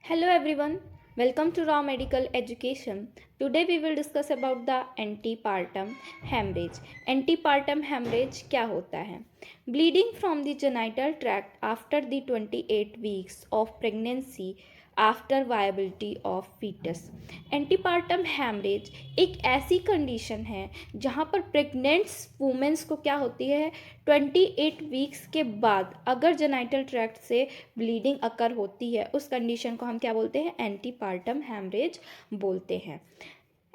Hello everyone, welcome to Raw Medical Education. Today we will discuss about the antepartum hemorrhage. Antepartum hemorrhage क्या होता है? Bleeding from the genital tract after the 28 weeks of pregnancy after viability of foetus. Antepartum haemorrhage एक ऐसी condition है जहाँ पर प्रेग्नेंट्स women's को क्या होती है 28 वीक्स के बाद अगर जेनाइटल ट्रैक्ट से ब्लीडिंग अकर होती है उस कंडीशन को हम क्या बोलते हैं एंटीपार्टम हैमरेज बोलते हैं।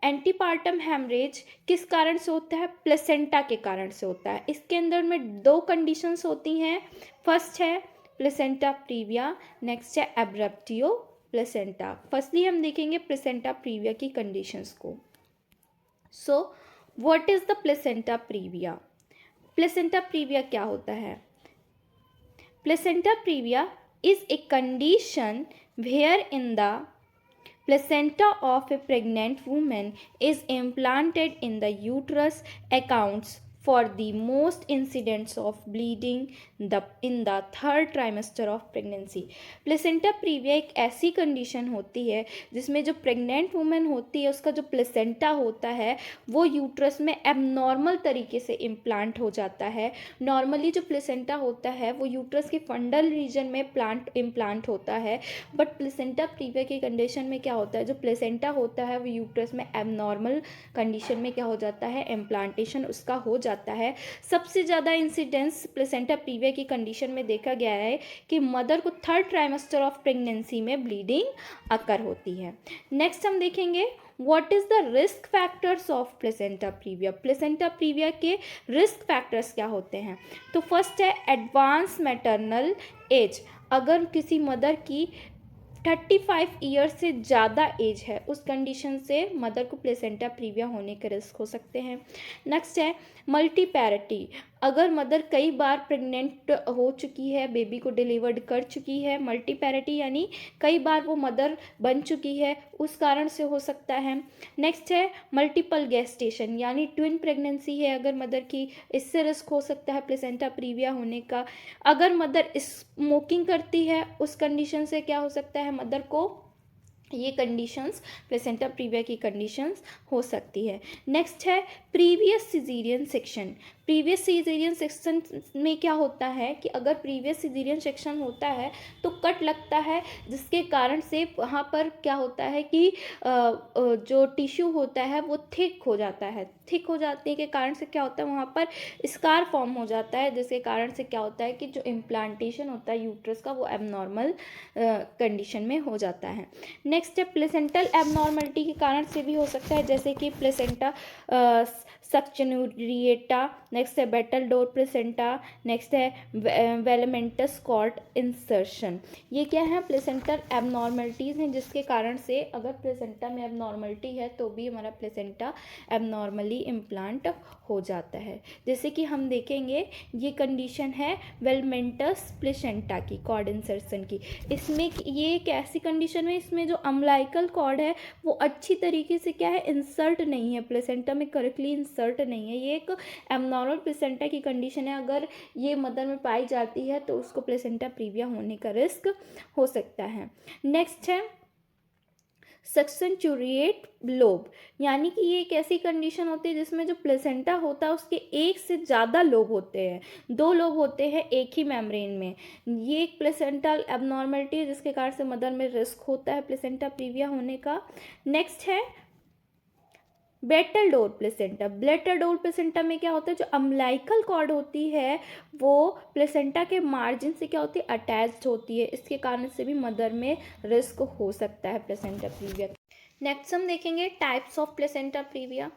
एंटीपार्टम हैमरेज किस कारण से होता है? प्लेसेंटा के कारण से होता है। इसके अंदर में दो कंडीशंस होती हैं। फर्स्ट है प्लेसेंटा प्रीविया, नेक्स्ट है एब्रप्टियो प्लेसेंटा। फर्स्टली हम देखेंगे प्लेसेंटा प्रीविया की कंडीशंस को। So what is the placenta previa? Placenta previa क्या होता है? Placenta previa is a condition where in the placenta of a pregnant woman is implanted in the uterus accounts for the most incidents of bleeding in the third trimester of pregnancy। Placenta previa एक ऐसी condition होती है जिसमें जो pregnant women होती है उसका जो प्लेसेंटा होता है वो यूट्रस में एबनॉर्मल तरीके से इम्प्लांट हो जाता है। नॉर्मली जो प्लेसेंटा होता है वो यूट्रस के फंडल रीजन में इम्प्लांट होता है, बट प्लेसेंटा प्रीविया की कंडीशन में क्या होता है, जो प्लेसेंटा होता है वो यूट्रस में एबनॉर्मल कंडीशन में क्या हो जाता है, इम्प्लांटेशन उसका हो जाता है। सबसे ज़्यादा इंसिडेंस प्लेसेंटा प्रीविया की कंडीशन में देखा गया है कि मदर को थर्ड ट्राइमेस्टर ऑफ प्रेगनेंसी में ब्लीडिंग अकर होती है। नेक्स्ट हम देखेंगे what is the risk factors of placenta previa. Placenta previa के रिस्क फैक्टर्स क्या होते हैं? तो फर्स्ट है एडवांस मैटरनल एज। अगर किसी मदर की 35 ईयर्स से ज़्यादा एज है उस कंडीशन से मदर को प्लेसेंटा प्रीविया होने के रिस्क हो सकते हैं। नेक्स्ट है मल्टीपैरिटी। अगर मदर कई बार प्रेग्नेंट हो चुकी है, बेबी को डिलीवर्ड कर चुकी है, मल्टीपैरिटी यानी कई बार वो मदर बन चुकी है, उस कारण से हो सकता है। नेक्स्ट है मल्टीपल गेस्टेशन यानी ट्विन प्रेगनेंसी है अगर मदर की, इससे रिस्क हो सकता है प्लेसेंटा प्रीविया होने का। अगर मदर स्मोकिंग करती है उस कंडीशन से क्या हो सकता है मदर को, ये कंडीशंस प्लेसेंटा प्रीविया की कंडीशंस हो सकती है। नेक्स्ट है previous caesarean section. Previous caesarean section में क्या होता है कि अगर प्रीवियस सिजेरियन सेक्शन होता है तो कट लगता है जिसके कारण से वहाँ पर क्या होता है कि जो टिश्यू होता है वो थिक हो जाता है। थिक हो जाने के कारण से क्या होता है वहाँ पर स्कार फॉर्म हो जाता है, जिसके कारण से क्या होता है कि जो इम्प्लांटेशन होता है यूट्रस का वो एबनॉर्मल कंडीशन में हो जाता है। नेक्स्ट है प्लेसेंटल एबनॉर्मलिटी के कारण से भी हो सकता है, जैसे कि प्लेसेंटा सक्शनुरिएटा, नेक्स्ट है बेटल डोर प्लेसेंटा, नेक्स्ट है वेलमेंटस कॉर्ड इंसर्शन। ये क्या है? प्लेसेंटल एबनॉर्मलिटीज़ हैं जिसके कारण से अगर प्लेसेंटा में एबनॉर्मलिटी है तो भी हमारा प्लेसेंटा एबनॉर्मली इम्प्लांट हो जाता है। जैसे कि हम देखेंगे ये कंडीशन है वेलमेंटस प्लेसेंटा की, कॉर्ड इंसर्शन की। इसमें ये एक ऐसी कंडीशन है इसमें जो अम्लाइकल कॉर्ड है वो अच्छी तरीके से क्या है, इंसर्ट नहीं है, प्लेसेंटा में करेक्टली इंसर्ट नहीं है। ये एक एबनॉर्मल प्लेसेंटा की कंडीशन है। अगर ये मदर में पाई जाती है तो उसको प्लेसेंटा प्रीविया होने का रिस्क हो सकता है। नेक्स्ट है सक्सेंचुरिएट लोब, यानी कि ये एक ऐसी कंडीशन होती है जिसमें जो प्लेसेंटा होता है उसके एक से ज़्यादा लोब होते हैं, दो लोब होते हैं एक ही मेम्ब्रेन में। ये एक प्लेसेंटल एबनॉर्मलिटी है जिसके कारण से मदर में रिस्क होता है प्लेसेंटा प्रीविया होने का। नेक्स्ट है battledore placenta. Battledore placenta में क्या होता है, जो अम्लाइकल कॉर्ड होती है वो प्लेसेंटा के मार्जिन से क्या होती है, अटैच्ड होती है। इसके कारण से भी मदर में रिस्क हो सकता है प्लेसेंटा प्रीविया। नेक्स्ट हम देखेंगे types of placenta previa.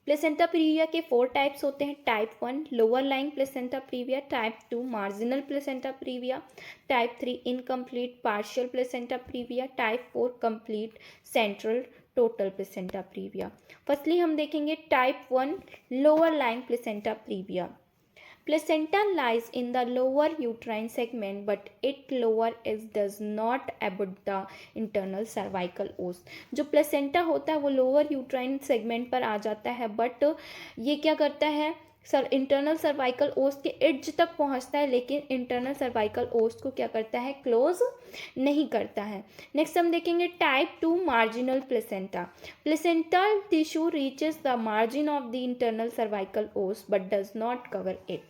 Placenta previa के 4 टाइप्स होते हैं। Type 1 lower lying placenta previa, type 2 marginal placenta previa, type 3 incomplete partial placenta previa, type 4 complete central total placenta previa. Firstly हम देखेंगे type 1 lower lying placenta previa. Placenta lies in the lower uterine segment, but it lower is does not abut the internal cervical os। जो placenta होता है वो lower uterine segment पर आ जाता है, but ये क्या करता है, इंटरनल सर्वाइकल ओस के एड्ज तक पहुंचता है, लेकिन इंटरनल सर्वाइकल ओस को क्या करता है, क्लोज नहीं करता है। नेक्स्ट हम देखेंगे type 2 marginal placenta. Placental tissue reaches the margin of the internal cervical os but does not cover it.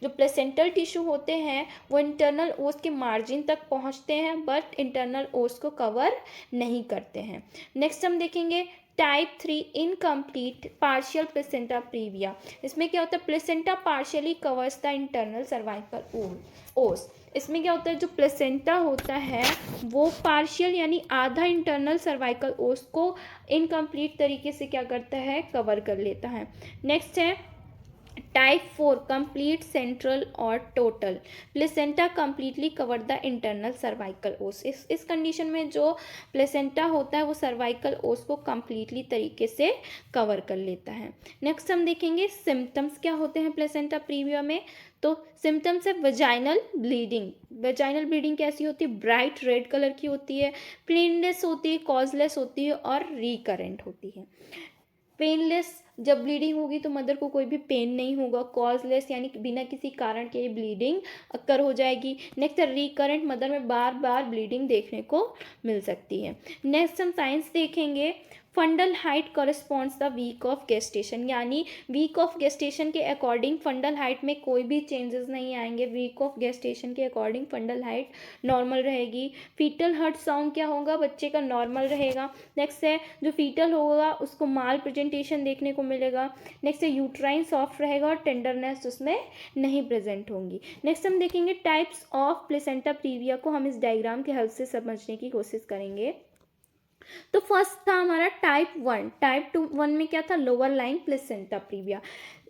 जो प्लेसेंटल टिश्यू होते हैं वो इंटरनल ओस के मार्जिन तक पहुंचते हैं बट इंटरनल ओस को कवर नहीं करते हैं। नेक्स्ट हम देखेंगे type 3 incomplete partial placenta previa. इसमें क्या होता है, placenta partially covers the internal cervical ओस। इसमें क्या होता है, जो प्लेसेंटा होता है वो पार्शियल यानी आधा इंटरनल सर्वाइकल ओस को इनकम्प्लीट तरीके से क्या करता है, कवर कर लेता है। नेक्स्ट है टाइप 4 कंप्लीट सेंट्रल और total placenta completely cover the internal cervical ओस। इस कंडीशन में जो प्लेसेंटा होता है वो सर्वाइकल ओस को कंप्लीटली तरीके से कवर कर लेता है। नेक्स्ट हम देखेंगे सिम्टम्स क्या होते हैं प्लेसेंटा प्रीविया में। तो सिम्टम्स है वजाइनल ब्लीडिंग। वजाइनल ब्लीडिंग कैसी होती है, ब्राइट रेड कलर की होती है, पेनलेस होती है, कॉजलेस होती है और रिकरेंट होती है। पेनलेस, जब ब्लीडिंग होगी तो मदर को कोई भी पेन नहीं होगा। कॉजलेस यानी बिना किसी कारण के ब्लीडिंग अक्कर हो जाएगी। नेक्स्ट रिकरेंट, मदर में बार बार ब्लीडिंग देखने को मिल सकती है। नेक्स्ट हम साइंस देखेंगे fundal height corresponds the week of gestation, यानी वीक ऑफ गेस्टेशन के अकॉर्डिंग फंडल हाइट में कोई भी चेंजेस नहीं आएंगे। वीक ऑफ गेस्टेशन के अकॉर्डिंग फंडल हाइट नॉर्मल रहेगी। फीटल हार्ट साउंड क्या होगा, बच्चे का नॉर्मल रहेगा। नेक्स्ट है जो फीटल होगा उसको माल प्रेजेंटेशन देखने को मिलेगा। नेक्स्ट है यूट्राइन सॉफ्ट रहेगा और टेंडरनेस उसमें नहीं प्रेजेंट होंगी। नेक्स्ट हम देखेंगे टाइप्स ऑफ प्लेसेंटा प्रीविया को हम इस डायग्राम की हेल्प से समझने की कोशिश करेंगे। तो फर्स्ट था हमारा टाइप 1। टाइप 1 में क्या था, लोअर लाइन प्लेसेंटा प्रीविया।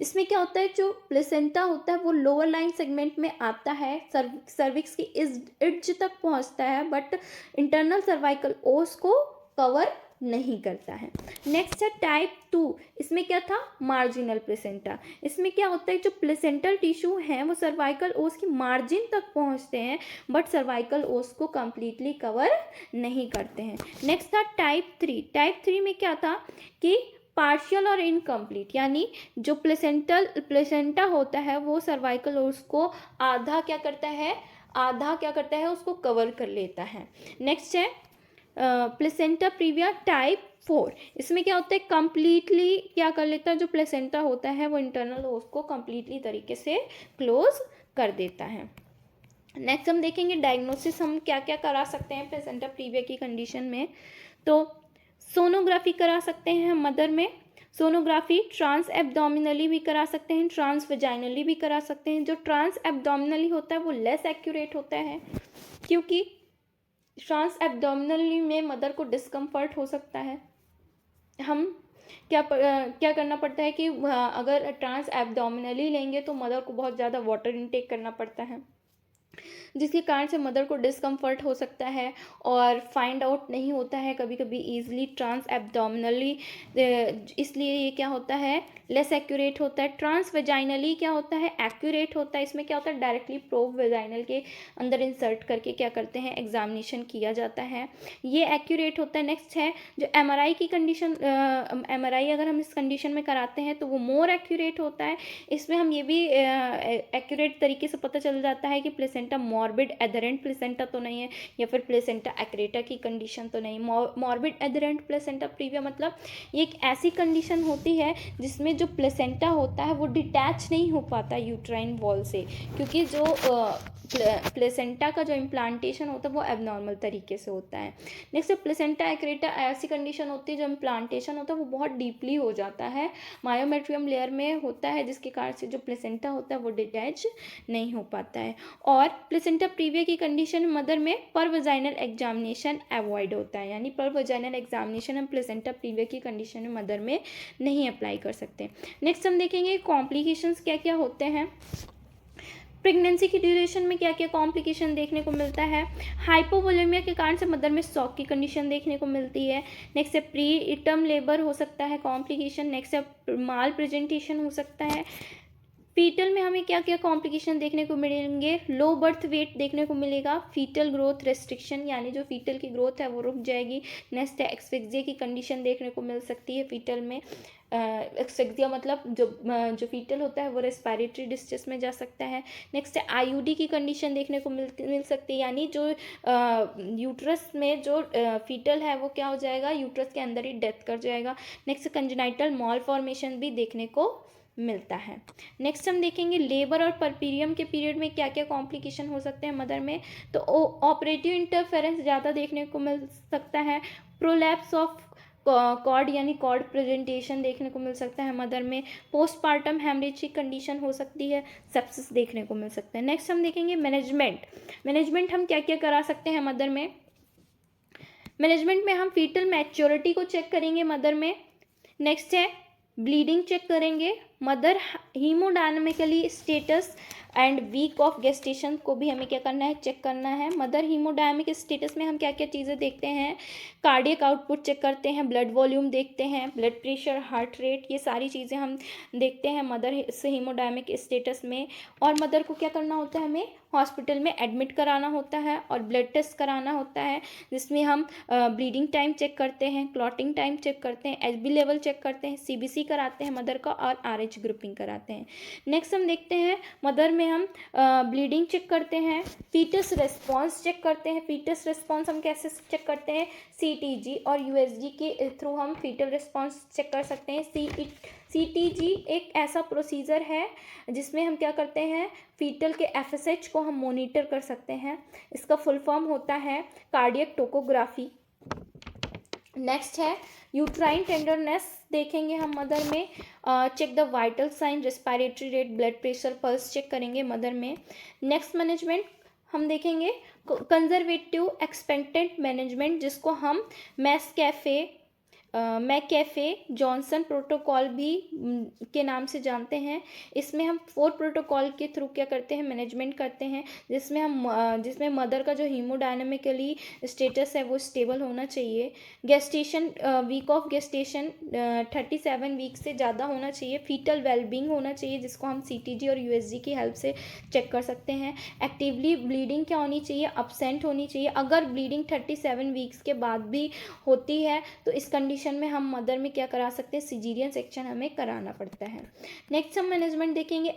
इसमें क्या होता है, जो प्लेसेंटा होता है वो लोअर लाइन सेगमेंट में आता है, सर्विक्स की इस एड्ज तक पहुंचता है बट इंटरनल सर्वाइकल ओस को कवर नहीं करता है। नेक्स्ट है टाइप 2। इसमें क्या था, मार्जिनल प्लेसेंटा। इसमें क्या होता है, जो प्लेसेंटल टिश्यू हैं वो सर्वाइकल ओस की मार्जिन तक पहुंचते हैं बट सर्वाइकल ओस को कंप्लीटली कवर नहीं करते हैं। नेक्स्ट था टाइप 3। टाइप 3 में क्या था कि पार्शियल और इनकम्प्लीट, यानी जो प्लेसेंटा होता है वो सर्वाइकल ओस को आधा क्या करता है उसको कवर कर लेता है। नेक्स्ट है प्लेसेंटा प्रीविया टाइप 4। इसमें क्या होता है, कंप्लीटली क्या कर लेता है, जो प्लेसेंटा होता है वो इंटरनल ओस को कंप्लीटली तरीके से क्लोज कर देता है। नेक्स्ट हम देखेंगे डायग्नोसिस हम क्या क्या करा सकते हैं प्लेसेंटा प्रीविया की कंडीशन में। तो सोनोग्राफी करा सकते हैं हम मदर में। सोनोग्राफी ट्रांस एब्डोमिनली भी करा सकते हैं, ट्रांस वेजाइनली भी करा सकते हैं। जो ट्रांस एब्डोमिनली होता है वो लेस एक्यूरेट होता है क्योंकि ट्रांस एब्डोमिनली में मदर को डिस्कम्फर्ट हो सकता है। हम क्या करना पड़ता है कि अगर ट्रांस एब्डोमिनली लेंगे तो मदर को बहुत ज़्यादा वाटर इनटेक करना पड़ता है, जिसके कारण से मदर को डिस्कम्फर्ट हो सकता है और फाइंड आउट नहीं होता है कभी कभी ईजिली ट्रांस एब्डोमिनली। इसलिए ये क्या होता है, लेस एक्यूरेट होता है। ट्रांस वेजाइनली क्या होता है, एक्यूरेट होता है। इसमें क्या होता है, डायरेक्टली प्रोब वेजाइनल के अंदर इंसर्ट करके क्या करते हैं, एग्जामिनेशन किया जाता है, ये एक्यूरेट होता है। नेक्स्ट है जो एमआरआई की कंडीशन, एमआरआई अगर हम इस कंडीशन में कराते हैं तो वो मोर एक्यूरेट होता है। इसमें हम ये भी एक्यूरेट तरीके से पता चल जाता है कि प्लेसेंटा मॉर्बिड एधरेंट प्लेसेंटा तो नहीं है या फिर प्लेसेंटा एक्रेटा की कंडीशन तो नहीं। मॉर्बिड एधरेंट प्लेसेंटा प्रीविया मतलब ये एक ऐसी कंडीशन होती है जिसमें जो प्लेसेंटा होता है वो डिटैच नहीं हो पाता यूट्राइन वॉल से, क्योंकि जो प्लेसेंटा का जो इम्प्लांटेशन होता है वो एबनॉर्मल तरीके से होता है। नेक्स्ट प्लेसेंटा एक्रेटा ऐसी कंडीशन होती है जो इम्प्लांटेशन होता है वो बहुत डीपली हो जाता है, मायोमेट्रियम लेयर में होता है, जिसके कारण से जो प्लेसेंटा होता है वो डिटैच नहीं हो पाता है। और प्लेसेंटा प्रीविया की कंडीशन मदर में पर वजाइनल एग्जामिनेशन अवॉइड होता है, यानी पर वजाइनल एग्जामिनेशन हम प्लेसेंटा प्रीविया की कंडीशन में मदर में नहीं अप्लाई कर सकते। नेक्स्ट हम देखेंगे कॉम्प्लिकेशंस क्या क्या होते हैं। प्रेगनेंसी की ड्यूरेशन में क्या क्या कॉम्प्लिकेशन देखने को मिलता है। हाइपोवोलेमिया के कारण से मदर में शॉक की कंडीशन देखने को मिलती है। नेक्स्ट है प्री टर्म लेबर हो सकता है कॉम्प्लिकेशन। नेक्स्ट है माल प्रेजेंटेशन हो सकता है। फीटल में हमें क्या क्या कॉम्प्लिकेशन देखने को मिलेंगे, लो बर्थ वेट देखने को मिलेगा, फीटल ग्रोथ रेस्ट्रिक्शन यानी जो फीटल की ग्रोथ है वो रुक जाएगी। नेक्स्ट है एक्सफिक्सिया की कंडीशन देखने को मिल सकती है फीटल में। एक्सेक्सिया मतलब जो फीटल होता है वो रेस्पिरेटरी डिस्ट्रेस में जा सकता है। नेक्स्ट है आईयूडी की कंडीशन देखने को मिल सकती है, यानी जो यूट्रस में जो फीटल है वो क्या हो जाएगा, यूट्रस के अंदर ही डेथ कर जाएगा। नेक्स्ट कंजेनाइटल मॉल फॉर्मेशन भी देखने को मिलता है। नेक्स्ट हम देखेंगे लेबर और परपीरियम के पीरियड में क्या क्या कॉम्प्लिकेशन हो सकते हैं मदर में। तो ऑपरेटिव इंटरफेरेंस ज़्यादा देखने को मिल सकता है। प्रोलैप्स ऑफ कॉर्ड यानी कॉर्ड प्रेजेंटेशन देखने को मिल सकता है मदर में। पोस्टपार्टम हेमरेज की कंडीशन हो सकती है। सेप्सिस देखने को मिल सकता है। नेक्स्ट हम देखेंगे मैनेजमेंट हम क्या क्या करा सकते हैं मदर में। मैनेजमेंट में हम फीटल मैच्योरिटी को चेक करेंगे मदर में। नेक्स्ट है ब्लीडिंग चेक करेंगे। Mother haemodynamically status and week of gestation को भी हमें क्या करना है, चेक करना है। मदर हीमोडायनामिक स्टेटस में हम क्या क्या चीज़ें देखते हैं, कार्डियक आउटपुट चेक करते हैं, ब्लड वॉल्यूम देखते हैं, ब्लड प्रेशर, हार्ट रेट, ये सारी चीज़ें हम देखते हैं मदर से हीमोडायनामिक स्टेटस में। और मदर को क्या करना होता है, हमें हॉस्पिटल में एडमिट कराना होता है और ब्लड टेस्ट कराना होता है, जिसमें हम ब्लीडिंग टाइम चेक करते हैं, क्लॉटिंग टाइम चेक करते हैं, एचबी लेवल चेक करते हैं, सीबीसी कराते हैं मदर का और आरएच ग्रुपिंग कराते हैं। नेक्स्ट हम देखते हैं मदर में हम ब्लीडिंग चेक करते हैं, फीटस रिस्पॉन्स चेक करते हैं। फीटस रिस्पॉन्स हम कैसे चेक करते हैं, सीटीजी और यूएसजी के थ्रू हम फीटल रिस्पॉन्स चेक कर सकते हैं। सीटीजी एक ऐसा प्रोसीजर है जिसमें हम क्या करते हैं, फीटल के एफएसएच को हम मॉनिटर कर सकते हैं। इसका फुल फॉर्म होता है कार्डियक टोकोग्राफी। नेक्स्ट है यूट्राइन टेंडरनेस देखेंगे हम मदर में। Check the vital sign, respiratory rate, blood pressure, pulse check करेंगे मदर में। नेक्स्ट मैनेजमेंट हम देखेंगे कंजर्वेटिव एक्सपेक्टेंट मैनेजमेंट, जिसको हम मैकैफे जॉनसन प्रोटोकॉल भी के नाम से जानते हैं। इसमें हम 4 प्रोटोकॉल के थ्रू क्या करते हैं, मैनेजमेंट करते हैं, जिसमें मदर का जो हीमोडायनामिकली स्टेटस है वो स्टेबल होना चाहिए। Gestation week of gestation 37 week से ज़्यादा होना चाहिए। फीटल वेलबींग होना चाहिए, जिसको हम सीटीजी और यूएसजी की हेल्प से चेक कर सकते हैं। एक्टिवली ब्लीडिंग क्या होनी चाहिए, अपसेंट होनी चाहिए। अगर ब्लीडिंग 37 वीक्स के बाद भी होती है तो इस कंडीशन में हम मदर में क्या करा सकते हैं, सिजेरियन सेक्शन हमें कराना पड़ता है। नेक्स्ट हम मैनेजमेंट देखेंगे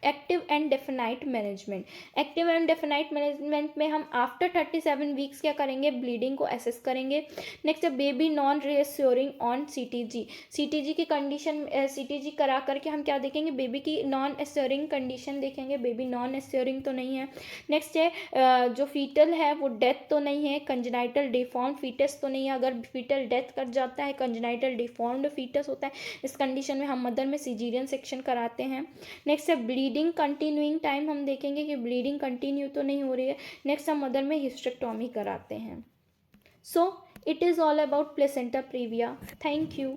active and definite management. Active and definite management में हम आफ्टर 37 वीक्स क्या करेंगे, ब्लीडिंग को एसेस करेंगे। नेक्स्ट है baby non reassuring on CTG. CTG की कंडीशन सीटीजी करा करके हम क्या देखेंगे, बेबी की नॉन एश्योरिंग कंडीशन देखेंगे, बेबी नॉन एश्योरिंग तो नहीं है। नेक्स्ट है जो फीटल है वो डेथ तो नहीं है, कंजेनाइटल डिफॉर्म फीटस तो नहीं है। अगर फीटल डेथ कर जाता है, कंजेनाइटल डिफॉर्म्ड फीटस होता है, इस कंडीशन में हम मदर में सिजेरियन सेक्शन कराते हैं। नेक्स्ट है ब्लीडिंग कंटिन्यूइंग टाइम, हम देखेंगे कि ब्लीडिंग कंटिन्यू तो नहीं हो रही है। नेक्स्ट हम मदर में हिस्टेक्टोमी कराते हैं। So it is all about placenta previa. Thank you.